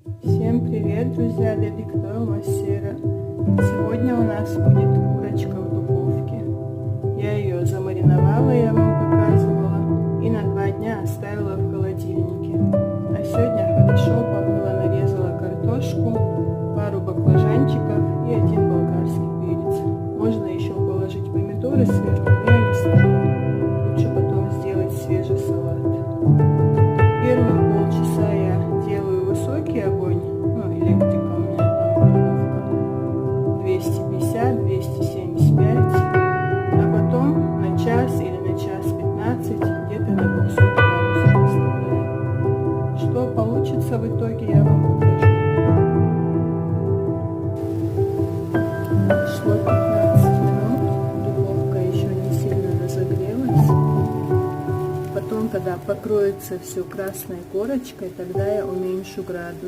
Всем привет, друзья, для Виктора Массера. Сегодня у нас будет курочка в духовке. Я ее замариновала, я вам показывала, и на 2 дня оставила в холодильнике. А сегодня хорошо помыла, нарезала картошку, пару баклажанчиков и 1 болгарский перец. Можно еще положить помидоры сверху, но я не стала. Лучше потом сделать свежий салат. Первых полчаса я делаю высокий огонь, электрика у меня там 250, 275, а потом на час или на час 15 где-то на 200 градусов оставляю. Что получится в итоге, я вам покажу. Прошло 15 минут, духовка еще не сильно разогрелась. Потом, когда покроется все красной корочкой, тогда я уменьшу градус.